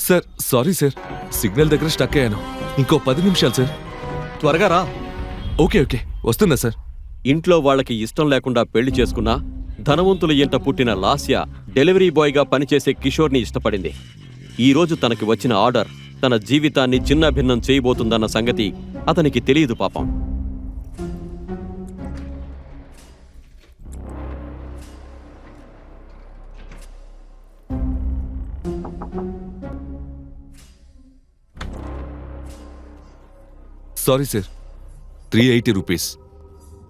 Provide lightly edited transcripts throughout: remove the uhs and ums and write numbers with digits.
Sir sorry sir, signal దగ్గర stuck అయ్యాను. ఇంకో 10 నిమిషాలు సార్. త్వరగా రా. ఓకే ఓకే, వస్తుందా సార్? ఇంట్లో వాళ్ళకి ఇష్టం లేకుండా పెళ్లి చేసుకున్నా ధనవంతుల ఇంట పుట్టిన లాస్య డెలివరీ బాయ్గా పనిచేసే కిషోర్ని ఇష్టపడింది. ఈరోజు తనకి వచ్చిన ఆర్డర్ తన జీవితాన్ని చిన్నభిన్నం చేయబోతుందన్న సంగతి అతనికి తెలియదు పాపం. Sorry sir, 380 rupees.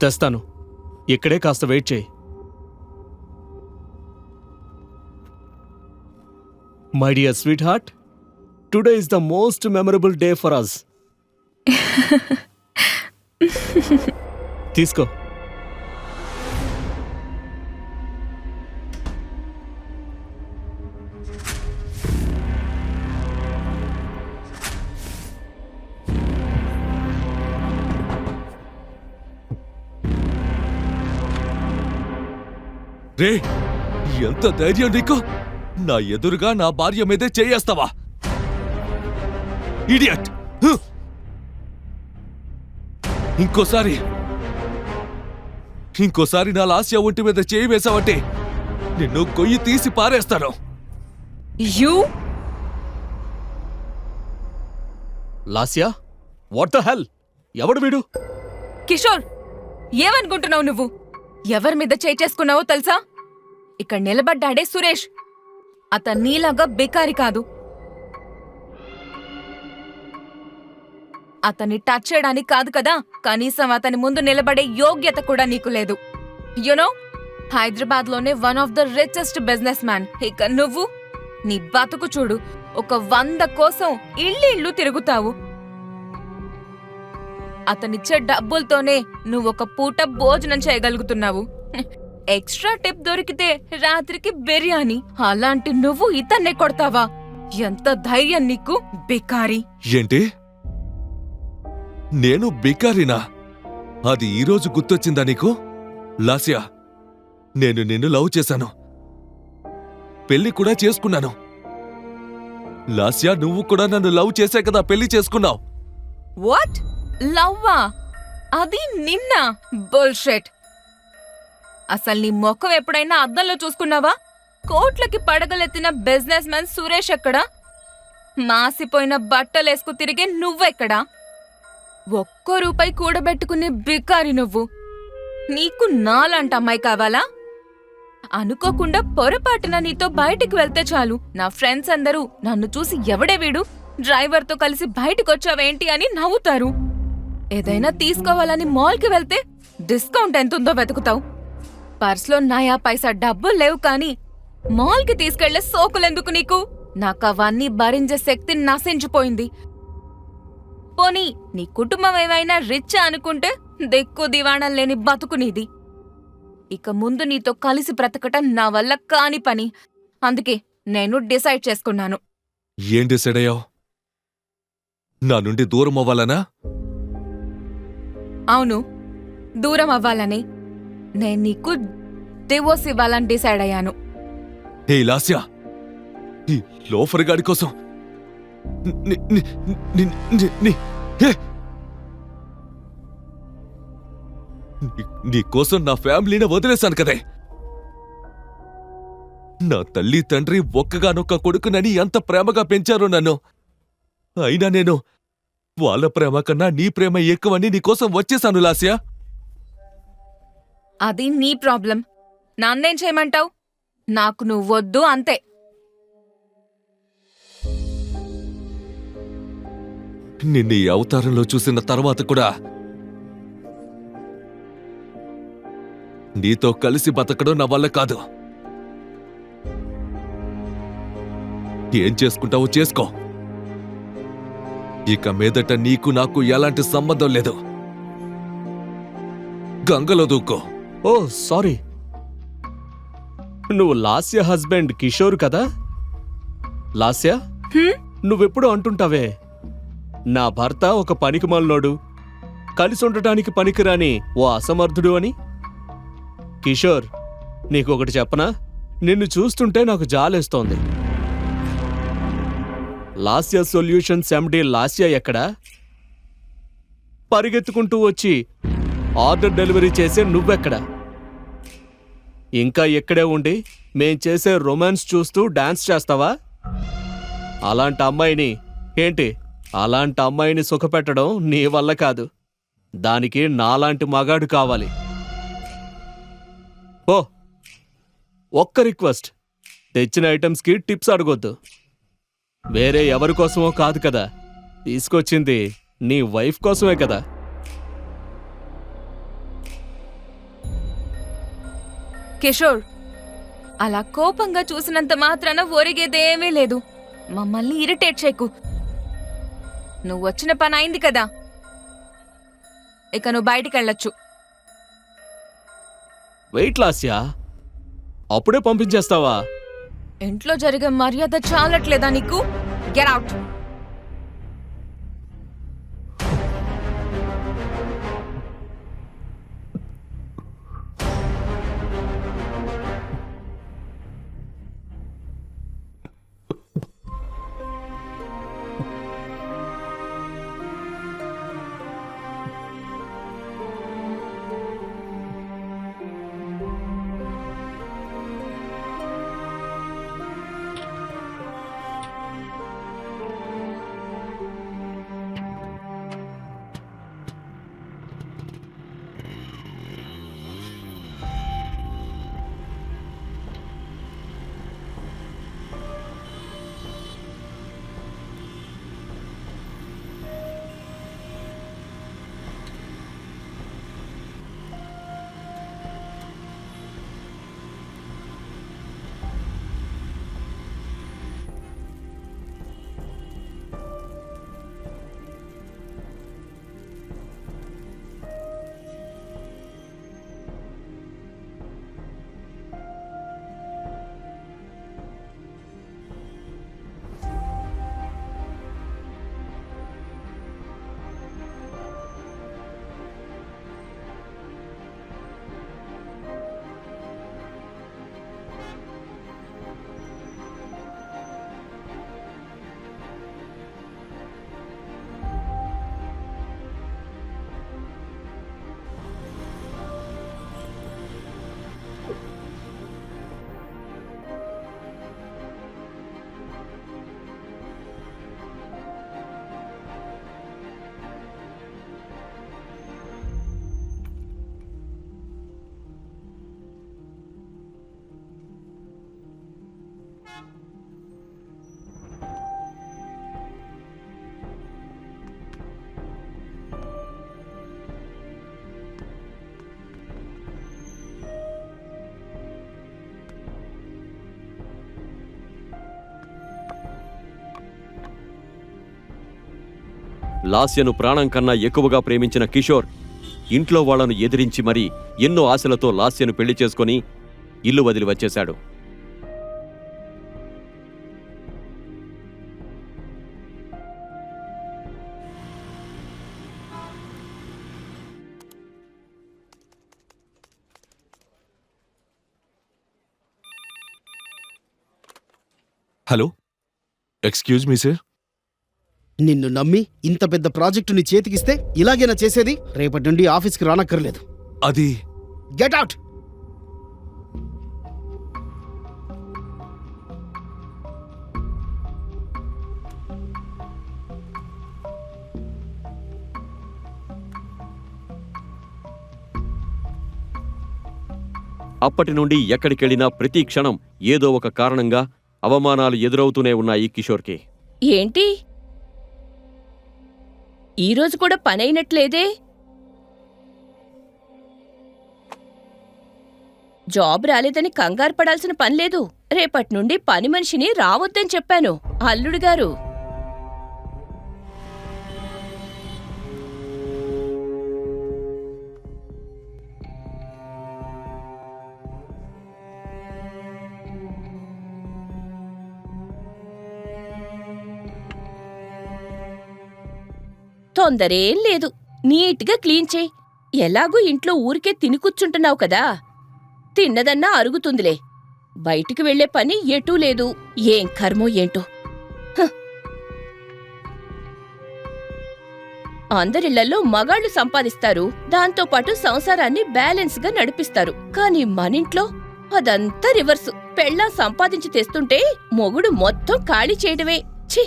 తెస్తాను, ఇక్కడే కాస్త వెయిట్ చేయి. My dear sweetheart, today is the most memorable day for us. తీసుకో. రే, ఎంత ధైర్యం నీకు? నా ఎదురుగా నా భార్య మీదే చేయేస్తావా? ఇడియట్! ఇంకోసారి నా లాస్య ఒంటి మీద చేయి వేసావంటే నిన్ను గొయ్యి తీసి పారేస్తాను. Lasya, what the hell? ఎవడు వీడు? కిషోర్, ఏమనుకుంటున్నావు నువ్వు? ఎవరి మీద చేయి చేసుకున్నావో తెలుసా? ఇక్కడ నిలబడ్డాడే సురేష్. అతను నీలాగా బేకారి కాదు. అతన్ని టచ్ చేయడానికి కాదు కదా, కనీసం అతని ముందు నిలబడే యోగ్యత కూడా నీకు లేదు. యునో, హైదరాబాద్ లోనే one of the richest business man. ఇక నువ్వు నీ బతుకు చూడు. ఒక 100 కోసం ఇళ్ళు తిరుగుతావు. అతనిచ్చే డబ్బులతోనే నువ్వొక పూట భోజనం చేయగలుగుతున్నావు. ఎక్స్ట్రా టిప్ దొరికితే రాత్రికి బిర్యానీ. అలాంటి నువ్వు ఇతన్నే కొడతావా? ఎంత ధైర్యం నీకు, బికారి! ఏంటి? నేను బికారినా? అది ఈరోజు గుర్తొచ్చిందా నీకు? లాస్యా, నేను నిన్ను లవ్ చేశాను, పెళ్లి కూడా చేసుకున్నాను. లాస్యా, నువ్వు కూడా నన్ను లవ్ చేసే కదా పెళ్లి చేసుకున్నావు. వాట్? లవ్వా? అది నిన్న? బుల్షిట్! అసలు నీ ముఖం ఎప్పుడైనా అద్దంలో చూసుకున్నావా? కోట్లకి పడగలెత్తిన బిజినెస్ మ్యాన్ సురేష్ ఎక్కడా? మాసిపోయిన బట్టలేసుకు తిరిగే నువ్వెక్కడా? ₹1 కూడబెట్టుకునే బికారి నువ్వు. నీకు నాలాంటి అమ్మాయి కావాలా? అనుకోకుండా పొరపాటున నీతో బయటికి వెళ్తే చాలు, నా ఫ్రెండ్స్ అందరూ నన్ను చూసి ఎవడే వీడు, డ్రైవర్తో కలిసి బయటికొచ్చావేంటి అని నవ్వుతారు. ఏదైనా తీసుకోవాలని మాల్కి వెళ్తే డిస్కౌంట్ ఎంతుందో వెతుకుతావు. పర్స్లో నయా పైసా డబ్బులు లేవు కానీ మాల్కి తీసుకెళ్లే సోకులెందుకు నీకు? నాకవన్నీ భరించే శక్తి నశించిపోయింది. పోనీ నీ కుటుంబం ఏమైనా రిచ్ అనుకుంటే దిక్కు దివాణం లేని బతుకు నీది. ఇక ముందు నీతో కలిసి బ్రతకటం నా వల్ల కాని పని. అందుకే నేను డిసైడ్ చేసుకున్నాను. ఏం డిసైడ్ అయ్యావు? నా నుండి దూరం అవ్వాలనా? అవును, దూరం అవ్వాలని. నేను నీకు డివోర్స్ ఇవ్వాలని డిసైడ్ అయ్యాను. హే లాస్యా, ఈ లోఫర్ గాడి కోసం నీ కోసం నా ఫ్యామిలీని వదిలేశాను కదే. నా తల్లి తండ్రి ఒక్కగానొక్క కొడుకునని ఎంత ప్రేమగా పెంచారో నన్ను. అయినా నేను వాళ్ళ ప్రేమ కన్నా నీ ప్రేమ ఎక్కువని నీకోసం వచ్చేశాను లాస్యా. అది నీ ప్రాబ్లం. నన్నేం చేయమంటావు? నాకు నువ్వొద్దు అంతే. నిన్ను ఈ అవతారంలో చూసిన తర్వాత కూడా నీతో కలిసి బతకడం నా వల్ల కాదు. ఏం చేసుకుంటావో చేసుకో. ఇక మీదట నీకు నాకు ఎలాంటి సంబంధం లేదు. గంగలో దూకో. ఓ సారీ, నువ్వు లాస్య హస్బెండ్ కిషోర్ కదా? లాస్య, నువ్వెప్పుడు అంటుంటావే, నా భర్త ఒక పనికిమాలినోడు, కలిసి ఉండటానికి పనికిరాని ఓ అసమర్థుడు అని. కిషోర్, నీకొకటి చెప్పనా? నిన్ను చూస్తుంటే నాకు జాలేస్తోంది. లాస్య సొల్యూషన్స్ ఎండి లాస్య ఎక్కడా? పరిగెత్తుకుంటూ వచ్చి ఆర్డర్ డెలివరీ చేసే నువ్వెక్కడా? ఇంకా ఎక్కడే ఉండి మేం చేసే రొమాన్స్ చూస్తూ డాన్స్ చేస్తావా? అలాంటి అమ్మాయిని సుఖపెట్టడం నీ వల్ల కాదు. దానికి నాలాంటి మగాడు కావాలి. ఓ ఒక్క రిక్వెస్ట్, తెచ్చిన ఐటమ్స్కి టిప్స్ అడగొద్దు. వేరే ఎవరి కోసమో కాదు కదా, తీసుకొచ్చింది నీ వైఫ్ కోసమే కదా. కిషోర్, అలా కోపంగా చూసినంత మాత్రాన ఒరిగేదేమీ లేదు. మమ్మల్ని ఇరిటేట్ చేయకు. నువ్వు వచ్చిన పని అయింది కదా, ఇక నువ్వు బయటికి వెళ్ళొచ్చు. వెయిట్ లాస్యా, అప్పుడే పంపించేస్తావా? ఇంట్లో జరిగే మర్యాద చాలట్లేదా నీకు? Get out. లాస్యను ప్రాణం కన్నా ఎక్కువగా ప్రేమించిన కిషోర్ ఇంట్లో వాళ్లను ఎదిరించి మరీ ఎన్నో ఆశలతో లాస్యను పెళ్లి చేసుకుని ఇల్లు వదిలి వచ్చేశాడు. Hello, excuse me sir. నిన్ను నమ్మి ఇంత పెద్ద ప్రాజెక్టు నీ చేతికిస్తే ఇలాగేనా చేసేది? రేపటి నుండి ఆఫీస్కి రానక్కర్లేదు. అది గెట్ అవుట్. అప్పటి నుండి ఎక్కడికెళ్లినా ప్రతి క్షణం ఏదో ఒక కారణంగా అవమానాలు ఎదురవుతూనే ఉన్నాయి కిషోర్కి. ఏంటి ఈరోజు కూడా పనైనట్లేదే? జాబ్ రాలేదని కంగారు పడాల్సిన పనిలేదు. రేపటి నుండి పని మనిషిని రావద్దని చెప్పాను అల్లుడు గారు. తొందరేం లేదు, నీట్గా క్లీన్ చేయి. ఎలాగూ ఇంట్లో ఊరికే తిని కూర్చుంటున్నావు కదా, తిన్నదన్నా అరుగుతుందిలే. బయటికి వెళ్లే పని ఎటూ లేదు. ఏం కర్మో ఏంటో. అందరిళ్లలో మగాళ్లు సంపాదిస్తారు, దాంతో పాటు సంసారాన్ని బ్యాలెన్స్ గా నడిపిస్తారు. కానీ మనింట్లో అదంతా రివర్సు. పెళ్ళాం సంపాదించి తెస్తుంటే మొగుడు మొత్తం ఖాళీ చేయడమే. ఛీ!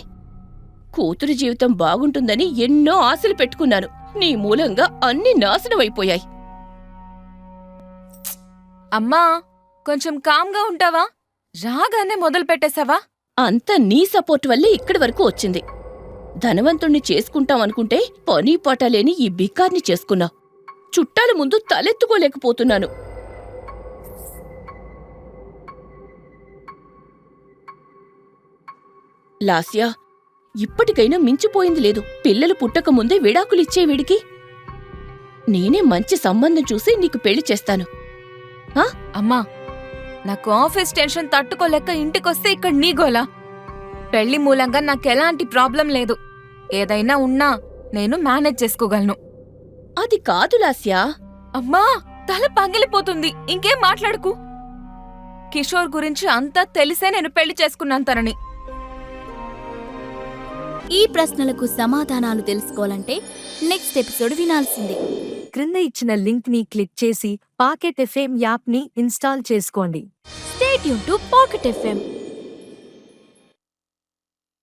కూతురు జీవితం బాగుంటుందని ఎన్నో ఆశలు పెట్టుకున్నాను. నీ మూలంగా అన్ని నాశనమైపోయాయి. అమ్మా, కొంచెం కామ్గా ఉంటావా? రాగానే మొదలు పెట్టేశావా? అంతా నీ సపోర్ట్ వల్లే ఇక్కడి వరకు వచ్చింది. ధనవంతుణ్ణి చేసుకుంటామనుకుంటే పని పాటలేని ఈ బికార్ని చేసుకున్నావు. చుట్టాల ముందు తలెత్తుకోలేకపోతున్నాను. లాస్యా, ఇప్పటికైనా మించిపోయింది లేదు. పిల్లలు పుట్టకముందే విడాకులిచ్చే వీడికి నేనే మంచి సంబంధం చూసి నీకు పెళ్లి చేస్తాను. అమ్మా, నాకు ఆఫీస్ టెన్షన్ తట్టుకోలేక ఇంటికొస్తే ఇక్కడ నీ గోలా. పెళ్లి మూలంగా నాకెలాంటి ప్రాబ్లం లేదు. ఏదైనా ఉన్నా నేను మేనేజ్ చేసుకోగలను. అది కాదు లాస్యా. అమ్మా, తల పగిలిపోతుంది. ఇంకేం మాట్లాడుకు. కిషోర్ గురించి అంతా తెలిసే నేను పెళ్లి చేసుకున్నాను తనని. ఈ ప్రశ్నలకు సమాధానాలు తెలుసుకోవాలంటే నెక్స్ట్ ఎపిసోడ్ వినాల్సిందే. క్రింద ఇచ్చిన లింక్ ని క్లిక్ చేసి పాకెట్ ఎఫ్ఎం యాప్ ని ఇన్స్టాల్ చేసుకోండి. Stay tune to pocket FM.